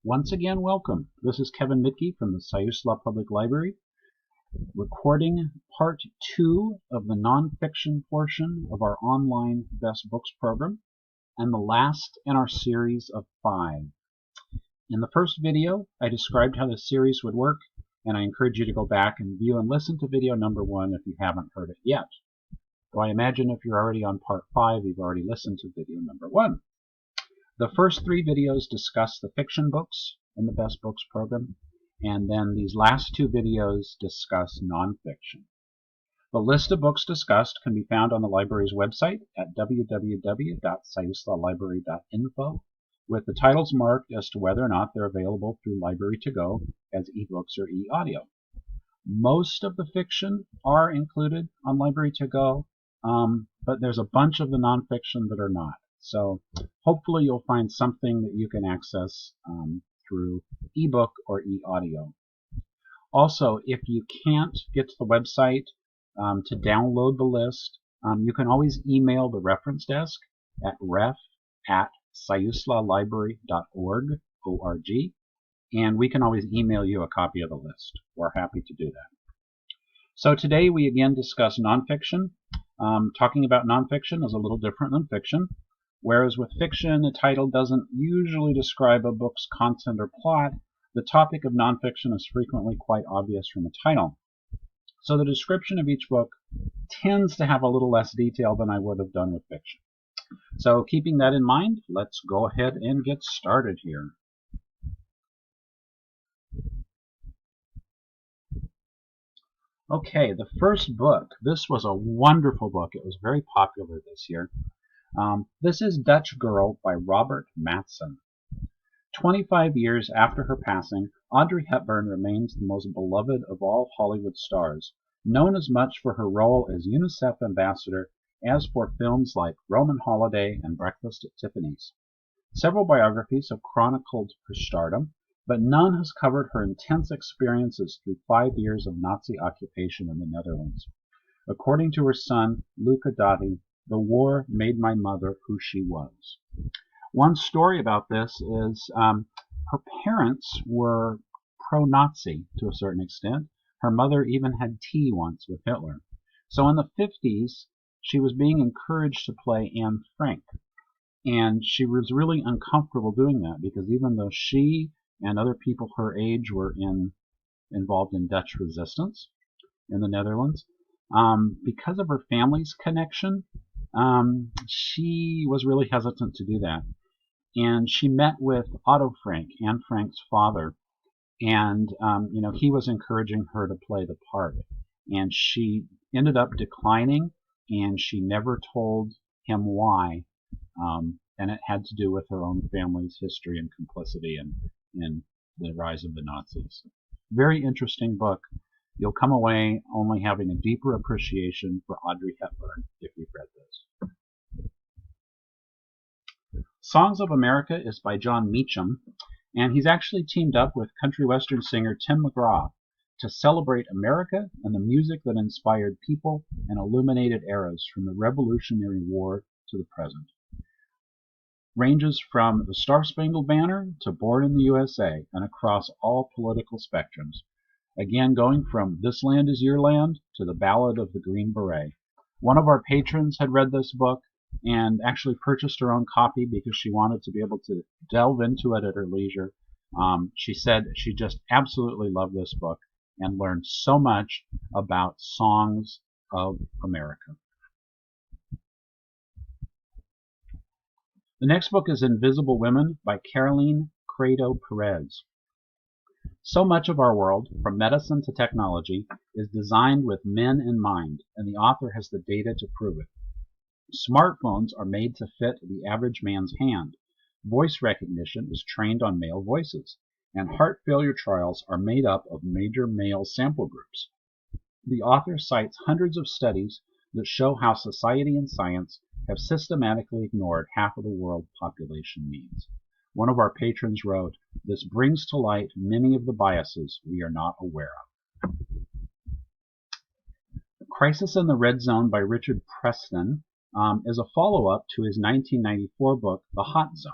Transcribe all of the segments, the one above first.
Once again, welcome. This is Kevin Mitke from the Siuslaw Public Library, recording part 2 of the nonfiction portion of our online Best Books program, and the last in our series of 5. In the first video, I described how the series would work, and I encourage you to go back and view and listen to video number 1 if you haven't heard it yet. So I imagine if you're already on part 5, you've already listened to video number 1. The first 3 videos discuss the fiction books in the Best Books program, and then these last 2 videos discuss nonfiction. The list of books discussed can be found on the library's website at www.siuslawlibrary.info, with the titles marked as to whether or not they're available through Library to Go as ebooks or e-audio. Most of the fiction are included on Library to Go, but there's a bunch of the nonfiction that are not. So hopefully you'll find something that you can access through ebook or e-audio. Also, if you can't get to the website to download the list, you can always email the reference desk at ref@siuslawlibrary.org, and we can always email you a copy of the list. We're happy to do that. So today we again discuss nonfiction. Talking about nonfiction is a little different than fiction. Whereas with fiction, the title doesn't usually describe a book's content or plot, the topic of nonfiction is frequently quite obvious from the title. So the description of each book tends to have a little less detail than I would have done with fiction. So keeping that in mind, let's go ahead and get started here. Okay, the first book. This was a wonderful book. It was very popular this year. This is Dutch Girl by Robert Matzen. 25 years after her passing, Audrey Hepburn remains the most beloved of all Hollywood stars, known as much for her role as UNICEF ambassador as for films like Roman Holiday and Breakfast at Tiffany's. Several biographies have chronicled her stardom, but none has covered her intense experiences through 5 years of Nazi occupation in the Netherlands. According to her son, Luca Dani, the war made my mother who she was. One story about this is her parents were pro-Nazi to a certain extent. Her mother even had tea once with Hitler. So in the 50s, she was being encouraged to play Anne Frank. And she was really uncomfortable doing that because even though she and other people her age were involved in Dutch resistance in the Netherlands, because of her family's connection, she was really hesitant to do that. And she met with Otto Frank, Anne Frank's father, and he was encouraging her to play the part. And she ended up declining, and she never told him why. And it had to do with her own family's history and complicity in the rise of the Nazis. Very interesting book. You'll come away only having a deeper appreciation for Audrey Hepburn if you've read this. Songs of America is by John Meacham, and he's actually teamed up with country western singer Tim McGraw to celebrate America and the music that inspired people and illuminated eras from the Revolutionary War to the present. Ranges from the Star-Spangled Banner to Born in the USA and across all political spectrums. Again, going from This Land Is Your Land to The Ballad of the Green Beret. One of our patrons had read this book and actually purchased her own copy because she wanted to be able to delve into it at her leisure. She said she just absolutely loved this book and learned so much about songs of America. The next book is Invisible Women by Criado Perez. So much of our world, from medicine to technology, is designed with men in mind, and the author has the data to prove it. Smartphones are made to fit the average man's hand. Voice recognition is trained on male voices, and heart failure trials are made up of major male sample groups. The author cites hundreds of studies that show how society and science have systematically ignored half of the world population needs. One of our patrons wrote, "This brings to light many of the biases we are not aware of." Crisis in the Red Zone by Richard Preston is a follow-up to his 1994 book, The Hot Zone.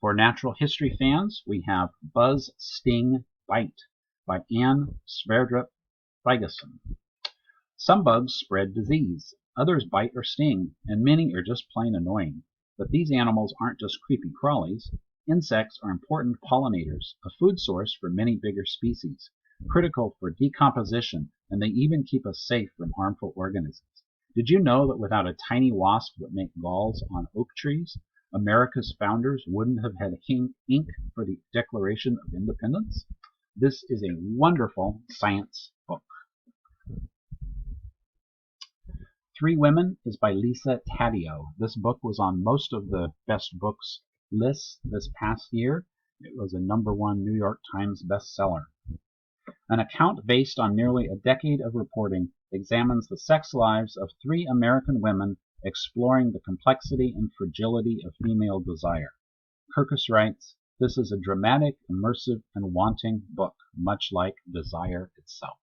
For natural history fans, we have Buzz, Sting, Bite by Anne Sverdrup-Thygeson. Some bugs spread disease, others bite or sting, and many are just plain annoying. But these animals aren't just creepy crawlies. Insects are important pollinators, a food source for many bigger species, critical for decomposition, and they even keep us safe from harmful organisms. Did you know that without a tiny wasp that make galls on oak trees, America's founders wouldn't have had ink for the Declaration of Independence? This is a wonderful science book. Three Women is by Lisa Taddeo. This book was on most of the best books lists this past year. It was a #1 New York Times bestseller. An account based on nearly a decade of reporting examines the sex lives of 3 American women, exploring the complexity and fragility of female desire. Kirkus writes, "This is a dramatic, immersive, and wanting book, much like desire itself."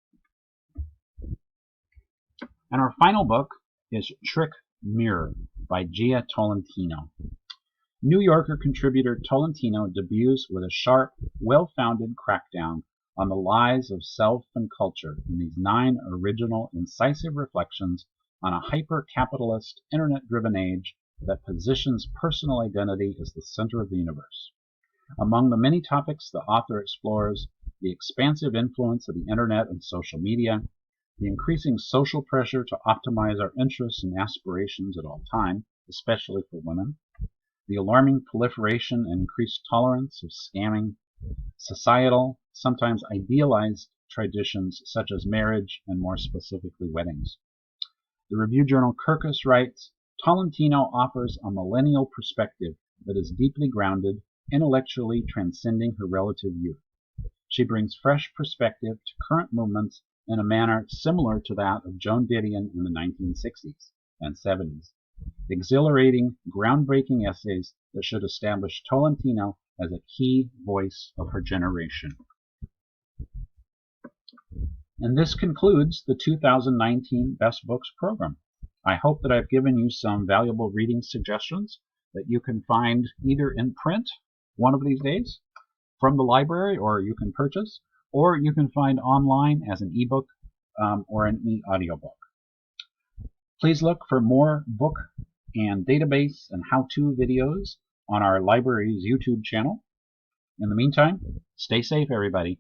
And our final book is Trick Mirror by Gia Tolentino. New Yorker contributor Tolentino debuts with a sharp, well-founded crackdown on the lies of self and culture in these 9 original, incisive reflections on a hyper-capitalist, internet-driven age that positions personal identity as the center of the universe. Among the many topics the author explores the expansive influence of the internet and social media, the increasing social pressure to optimize our interests and aspirations at all time, especially for women, the alarming proliferation and increased tolerance of scamming, societal, sometimes idealized traditions such as marriage and more specifically weddings. The review journal Kirkus writes, Tolentino offers a millennial perspective that is deeply grounded, intellectually transcending her relative youth. She brings fresh perspective to current movements in a manner similar to that of Joan Didion in the 1960s and 70s. Exhilarating, groundbreaking essays that should establish Tolentino as a key voice of her generation. And this concludes the 2019 Best Books program. I hope that I've given you some valuable reading suggestions that you can find either in print one of these days from the library, or you can purchase, or you can find online as an ebook or an e-audiobook. Please look for more book and database and how-to videos on our library's YouTube channel. In the meantime, stay safe, everybody.